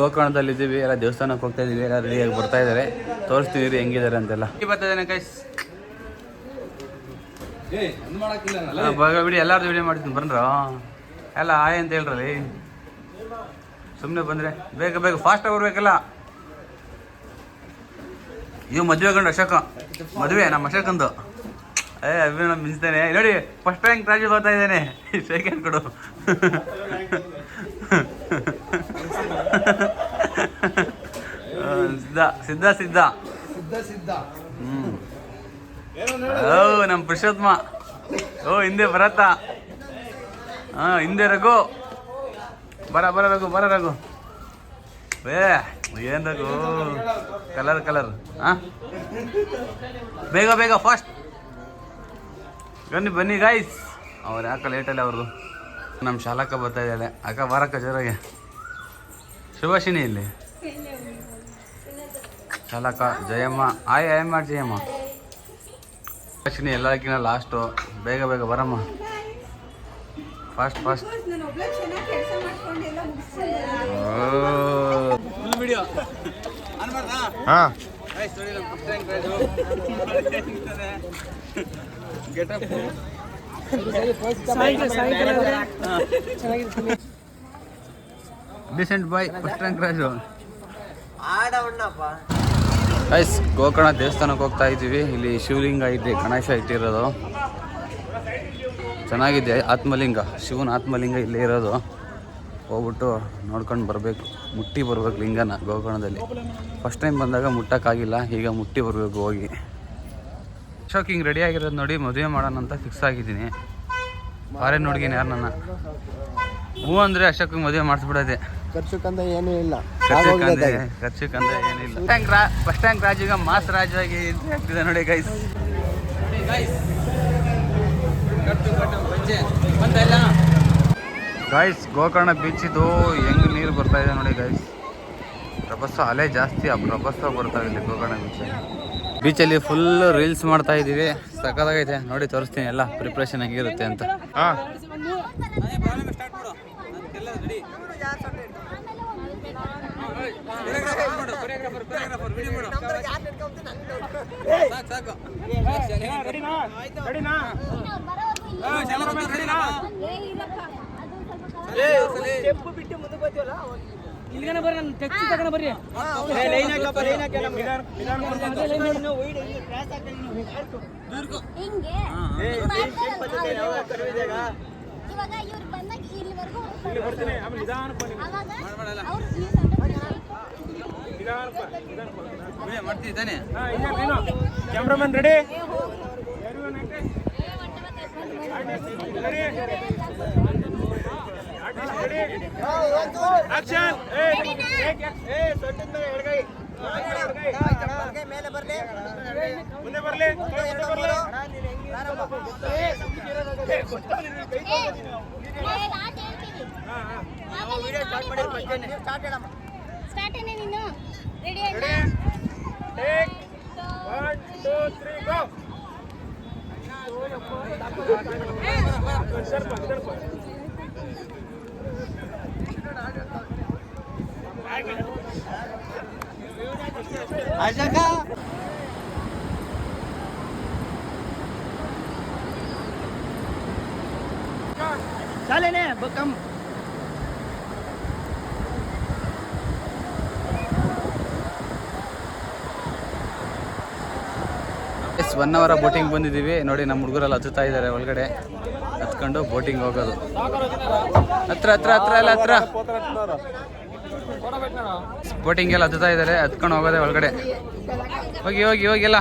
ಗೋಕರ್ಣದಲ್ಲಿದ್ದೀವಿ, ಎಲ್ಲ ದೇವಸ್ಥಾನಕ್ಕೆ ಹೋಗ್ತಾ ಇದೀವಿ, ಎಲ್ಲ ರೆಡಿಯಾಗಿ ಬರ್ತಾ ಇದ್ದಾರೆ. ತೋರಿಸ್ತೀವಿ ಹೆಂಗಿದ್ದಾರೆ ಅಂತೆಲ್ಲ. ಬರ್ತಾಯಿದ್ದಾನೆ ಕೈಸ್, ಬಿಡಿ ಎಲ್ಲಾರ್ದು ವಿಡಿಯೋ ಮಾಡ್ತೀನಿ ಬನ್ರ. ಎಲ್ಲ ಆಯ್ ಅಂತ ಹೇಳ್ರಿ, ಸುಮ್ಮನೆ ಬಂದರೆ ಬೇಗ ಬೇಗ ಫಾಸ್ಟಾಗಿ ಬರ್ಬೇಕಲ್ಲ. ಇವು ಮದುವೆ ಗಂಡು ಅಶೋಕ, ಮದುವೆ ನಮ್ಮ ಅಶೋಕಂದು. ಅಭಿನಂದನೆ ಮಿಂಚ್ತಾನೆ ನೋಡಿ. ಫಸ್ಟ್ ರ್ಯಾಂಕ್ ರಾಜು ಬರ್ತಾ ಇದ್ದಾನೆ, ಸೆಕೆಂಡ್ ಕೊಡು. ಸಿದ್ಧ ಸಿದ್ಧ ಸಿದ್ಧ ಸಿದ್ಧ. ಓ ನಮ್ಮ ಪುರುಷೋತ್ತಮ. ಓ ಹಿಂದೆ ಭರತ. ಹಿಂದೆ ರಘು. ಬರ ರಘು, ಬರ ರಘು. ಏನ್ ರಘು, ಕಲರ್ ಕಲರ್. ಬೇಗ ಬೇಗ ಫಾಸ್ಟ್ ಬನ್ನಿ ಬನ್ನಿ ಗಾಯ್ಸ್. ಅವ್ರು ಯಾಕೆ ಲೇಟಲ್ಲಿ ಅವ್ರದ್ದು. ನಮ್ಮ ಶಾಲಕ್ಕ ಬರ್ತಾ ಇದ್ದಾಳೆ. ಅಕ್ಕ ಬಾರಕ್ಕ ಜೋರಾಗೆ. ಶುಭಾಷಿನಿ ಇಲ್ಲಿ ಶಾಲಕ್ಕ. ಜಯಮ್ಮ ಆಯ್ ಮಾಡಿ ಜಯಮ್ಮ. ಶುಭಾಷಿನಿ ಎಲ್ಲಕ್ಕಿಂತ ಲಾಸ್ಟು. ಬೇಗ ಬೇಗ ಬರಮ್ಮ, ಫಾಸ್ಟ್ ಫಾಸ್ಟ್. ಹಾಂ decent boy first rank Raju. Guys Gokarna ದೇವಸ್ಥಾನಕ್ಕೆ ಹೋಗ್ತಾ ಇದ್ದೀವಿ. ಇಲ್ಲಿ ಶಿವಲಿಂಗ ಇದೆ, ಗಣೇಶ ಇಟ್ಟಿರೋದು ಚೆನ್ನಾಗಿದೆ. ಆತ್ಮಲಿಂಗ, ಶಿವನ ಆತ್ಮಲಿಂಗ ಇಲ್ಲೇ ಇರೋದು. ಹೋಗ್ಬಿಟ್ಟು ನೋಡ್ಕೊಂಡು ಬರಬೇಕು, ಮುಟ್ಟಿ ಬರ್ಬೇಕು ಲಿಂಗನ. ಗೋಕರ್ಣದಲ್ಲಿ ಫಸ್ಟ್ ಟೈಮ್ ಬಂದಾಗ ಮುಟ್ಟಕ್ಕಾಗಿಲ್ಲ, ಈಗ ಮುಟ್ಟಿ ಬರಬೇಕು ಹೋಗಿ. ಅಶೋಕ್ ಹಿಂಗೆ ರೆಡಿ ಆಗಿರೋದು ನೋಡಿ, ಮದುವೆ ಮಾಡೋಣ ಅಂತ ಫಿಕ್ಸ್ ಆಗಿದ್ದೀನಿ. ಫಾರಿನ್ ನೋಡ್ಗೇನೆ ಯಾರು ನನ್ನ ಹೂ ಅಂದರೆ ಅಶೋಕ್ ಮದುವೆ ಮಾಡಿಸ್ಬಿಡೋದೆ. ಖರ್ಚಕ್ಕಂತ ಏನೂ ಇಲ್ಲ, ಖರ್ಚಕ್ಕಂತ ಏನಿಲ್ಲ. ಫಸ್ಟ್ ರ್ಯಾಂಕ್ ರಾಜುಗ ಮಾಸ್ ರಾಜು ಆಗಿ ಆಗ್ತಿದೆ ನೋಡಿ ಗೈಸ್. ಗೈಸ್ ಗೋಕರ್ಣ ಬೀಚಿದು ಹೆಂಗ್ ನೀರು ಬರ್ತಾ ಇದೆ ನೋಡಿ ಗೈಸ್. ರಭಸ ಅಲೆ ಜಾಸ್ತಿ, ರಭಸ ಬರ್ತಾ ಇದೆ ಗೋಕರ್ಣ ಬೀಚಲ್ಲಿ. ಫುಲ್ ರೀಲ್ಸ್ ಮಾಡ್ತಾ ಇದ್ದೀವಿ, ಸಖತ್ತಾಗೈತೆ ನೋಡಿ. ತೋರಿಸ್ತೀನಿ ಎಲ್ಲ ಪ್ರಿಪ್ರೇಷನ್ ಹೆಂಗಿರುತ್ತೆ ಅಂತ. ಇಲ್ಲಿಗನ ಬರ್ರಿ, ನನ್ನ ಟೆಕ್ಸಿ ತಗೊಂಡು ಬರ್ರಿ. Cameraman ready. ಆಕ್ಷನ್. ಮೇಲೆ ಬರ್ಲಿ, ಮುಂದೆ ಬರ್ಲಿ, ಸ್ಟಾರ್ಟ್ ಏನೇ ನೀನು ರೆಡಿ ಅಣ್ಣ. ಟೇಕ್ 1 2 3 ಗೋ. ಆಜಾಕ ಚಾಲೇನೆ ಬಕಂ. ಎಸ್ 1 ಅವರ್ ಬೋಟಿಂಗ್ ಬಂದಿದ್ದೀವಿ ನೋಡಿ. ನಮ್ಮ ಹುಡುಗರೆಲ್ಲ ಹತ್ತುತ್ತಾ ಇದ್ದಾರೆ ಒಳಗಡೆ. ಹತ್ಕೊಂಡು ಬೋಟಿಂಗ್ ಹೋಗೋದು. ಹತ್ರ ಹತ್ರ ಹತ್ರ ಎಲ್ಲ ಹತ್ರ ಬೋಟಿಂಗ್ ಎಲ್ಲ ಹತ್ತುತ್ತಾ ಇದ್ದಾರೆ. ಹತ್ಕೊಂಡು ಹೋಗೋದೆ ಒಳಗಡೆ. ಹೋಗಿ ಹೋಗಿ ಹೋಗಿ ಎಲ್ಲ.